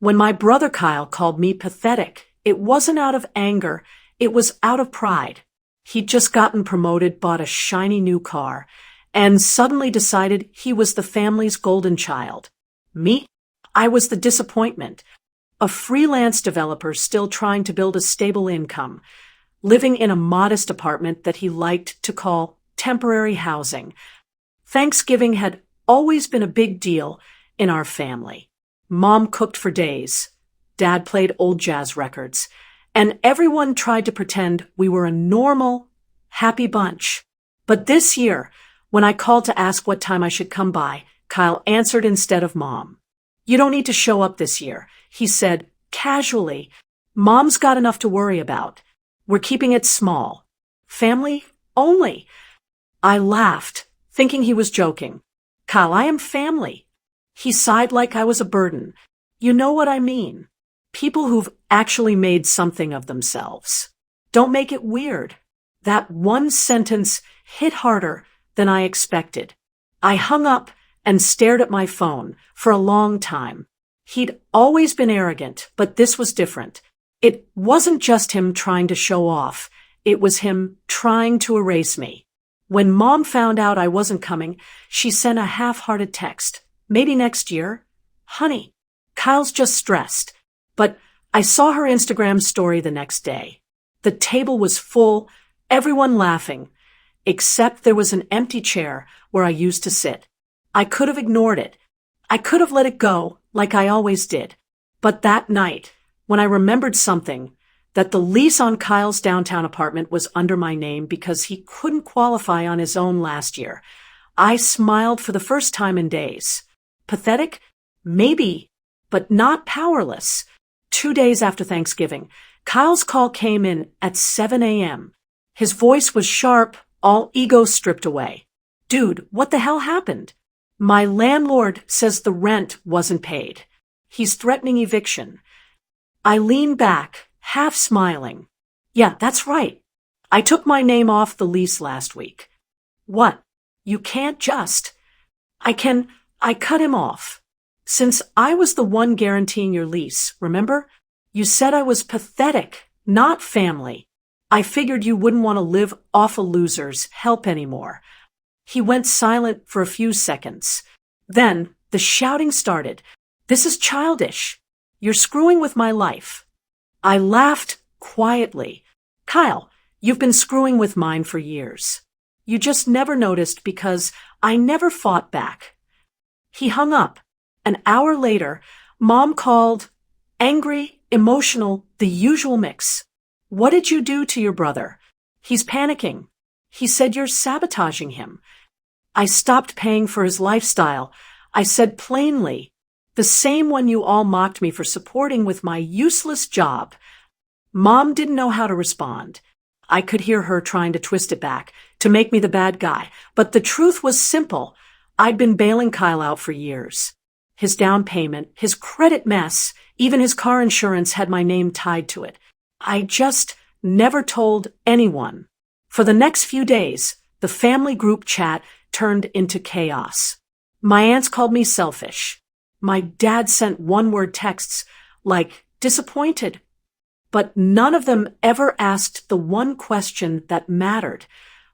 When my brother Kyle called me pathetic, it wasn't out of anger, it was out of pride. He'd just gotten promoted, bought a shiny new car, and suddenly decided he was the family's golden child. Me? I was the disappointment. A freelance developer still trying to build a stable income, living in a modest apartment that he liked to call temporary housing. Thanksgiving had always been a big deal in our family. Mom cooked for days. Dad played old jazz records. And everyone tried to pretend we were a normal, happy bunch. But this year, when I called to ask what time I should come by, Kyle answered instead of Mom. "You don't need to show up this year," he said casually. "Mom's got enough to worry about. We're keeping it small. Family only." I laughed, thinking he was joking. "Kyle, I am family." He sighed like I was a burden. "You know what I mean. People who've actually made something of themselves. Don't make it weird." That one sentence hit harder than I expected. I hung up and stared at my phone for a long time. He'd always been arrogant, but this was different. It wasn't just him trying to show off. It was him trying to erase me. When Mom found out I wasn't coming, she sent a half-hearted text. "Maybe next year. Honey, Kyle's just stressed." But I saw her Instagram story the next day. The table was full, everyone laughing, except there was an empty chair where I used to sit. I could have ignored it. I could have let it go, like I always did. But that night, when I remembered something, that the lease on Kyle's downtown apartment was under my name because he couldn't qualify on his own last year, I smiled for the first time in days. Pathetic? Maybe, but not powerless. 2 days after Thanksgiving, Kyle's call came in at 7 a.m. His voice was sharp, all ego stripped away. "Dude, what the hell happened?" "My landlord says the rent wasn't paid. He's threatening eviction." I leaned back, half smiling. "Yeah, that's right. I took my name off the lease last week." "What? You can't just..." I cut him off. "Since I was the one guaranteeing your lease, remember? You said I was pathetic, not family. I figured you wouldn't want to live off a loser's help anymore." He went silent for a few seconds. Then the shouting started. "This is childish. You're screwing with my life." I laughed quietly. "Kyle, you've been screwing with mine for years. You just never noticed because I never fought back." He hung up. An hour later, Mom called, angry, emotional, the usual mix. "What did you do to your brother? He's panicking. He said you're sabotaging him." I stopped paying for his lifestyle. I said plainly, "The same one you all mocked me for supporting with my useless job." Mom didn't know how to respond. I could hear her trying to twist it back, to make me the bad guy. But the truth was simple. I'd been bailing Kyle out for years. His down payment, his credit mess, even his car insurance had my name tied to it. I just never told anyone. For the next few days, the family group chat turned into chaos. My aunts called me selfish. My dad sent one-word texts like disappointed. But none of them ever asked the one question that mattered.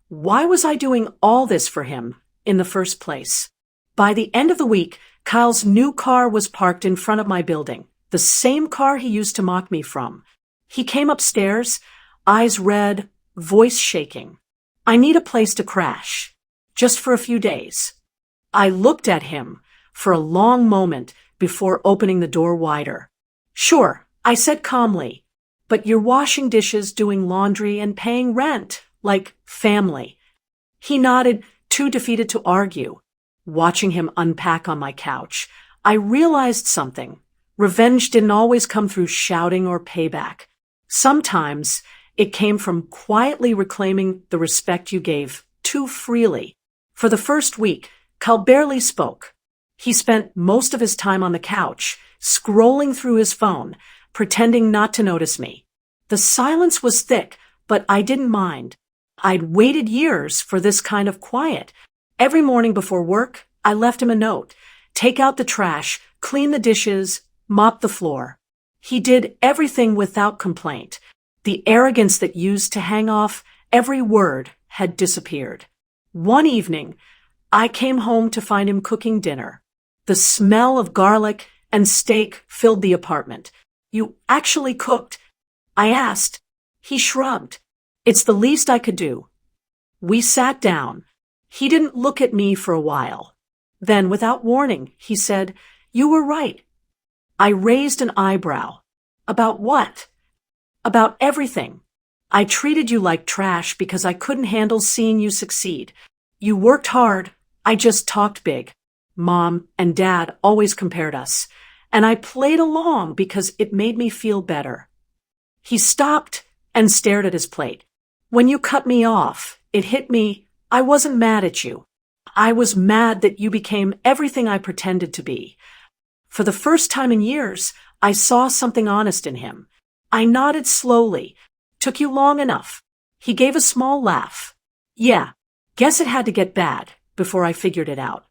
Why was I doing all this for him in the first place? By the end of the week, Kyle's new car was parked in front of my building, the same car he used to mock me from. He came upstairs, eyes red, voice shaking. "I need a place to crash, just for a few days." I looked at him for a long moment before opening the door wider. "Sure," I said calmly, "but you're washing dishes, doing laundry, and paying rent, like family." He nodded, too defeated to argue. Watching him unpack on my couch, I realized something. Revenge didn't always come through shouting or payback. Sometimes it came from quietly reclaiming the respect you gave too freely. For the first week, Kyle barely spoke. He spent most of his time on the couch, scrolling through his phone, pretending not to notice me. The silence was thick, but I didn't mind. I'd waited years for this kind of quiet. Every morning before work, I left him a note. Take out the trash, clean the dishes, mopped the floor. He did everything without complaint. The arrogance that used to hang off every word had disappeared. One evening, I came home to find him cooking dinner. The smell of garlic and steak filled the apartment. "You actually cooked?" I asked. He shrugged. "It's the least I could do." We sat down. He didn't look at me for a while. Then, without warning, he said, "You were right." I raised an eyebrow. "About what?" "About everything. I treated you like trash because I couldn't handle seeing you succeed. You worked hard. I just talked big. Mom and Dad always compared us, and I played along because it made me feel better." He stopped and stared at his plate. "When you cut me off, it hit me. I wasn't mad at you. I was mad that you became everything I pretended to be." For the first time in years, I saw something honest in him. I nodded slowly. "Took you long enough." He gave a small laugh. "Yeah, guess it had to get bad before I figured it out."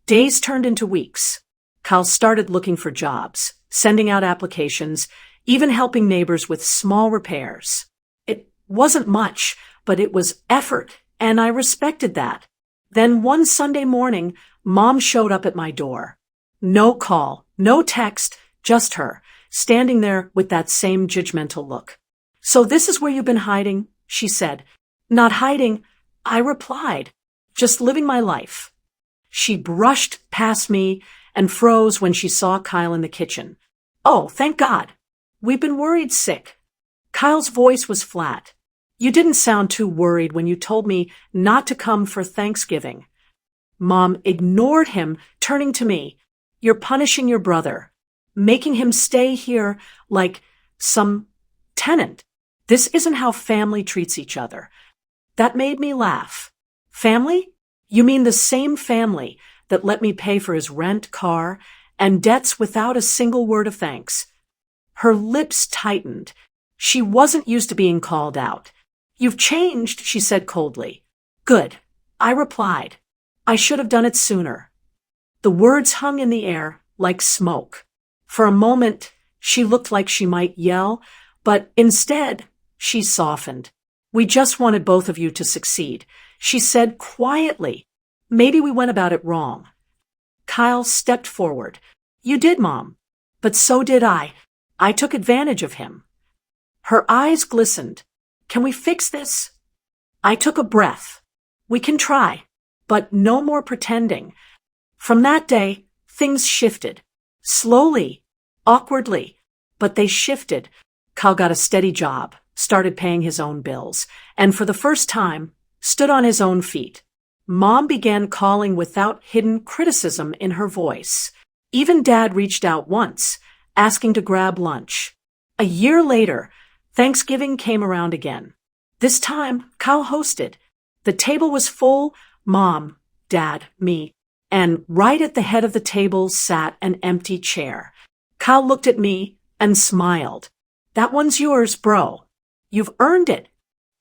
Days turned into weeks. Kyle started looking for jobs, sending out applications, even helping neighbors with small repairs. It wasn't much, but it was effort, and I respected that. Then one Sunday morning, Mom showed up at my door. No call, no text, just her, standing there with that same judgmental look. "So this is where you've been hiding?" she said. "Not hiding," I replied. "Just living my life." She brushed past me and froze when she saw Kyle in the kitchen. "Oh, thank God. We've been worried sick." Kyle's voice was flat. "You didn't sound too worried when you told me not to come for Thanksgiving." Mom ignored him, turning to me. "You're punishing your brother, making him stay here like some tenant. This isn't how family treats each other." That made me laugh. "Family? You mean the same family that let me pay for his rent, car, and debts without a single word of thanks?" Her lips tightened. She wasn't used to being called out. "You've changed," she said coldly. "Good," I replied. "I should have done it sooner." The words hung in the air like smoke. For a moment, she looked like she might yell, but instead, she softened. "We just wanted both of you to succeed," she said quietly. "Maybe we went about it wrong." Kyle stepped forward. "You did, Mom. But so did I. I took advantage of him." Her eyes glistened. "Can we fix this?" I took a breath. "We can try, but no more pretending." From that day, things shifted. Slowly, awkwardly, but they shifted. Kyle got a steady job, started paying his own bills, and for the first time, stood on his own feet. Mom began calling without hidden criticism in her voice. Even Dad reached out once, asking to grab lunch. A year later, Thanksgiving came around again. This time, Kyle hosted. The table was full, Mom, Dad, me, and right at the head of the table sat an empty chair. Kyle looked at me and smiled. "That one's yours, bro. You've earned it."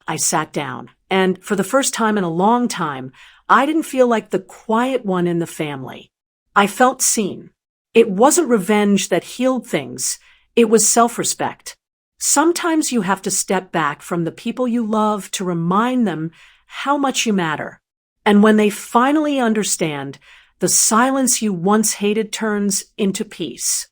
I sat down, and for the first time in a long time, I didn't feel like the quiet one in the family. I felt seen. It wasn't revenge that healed things. It was self-respect. Sometimes you have to step back from the people you love to remind them how much you matter. And when they finally understand, the silence you once hated turns into peace.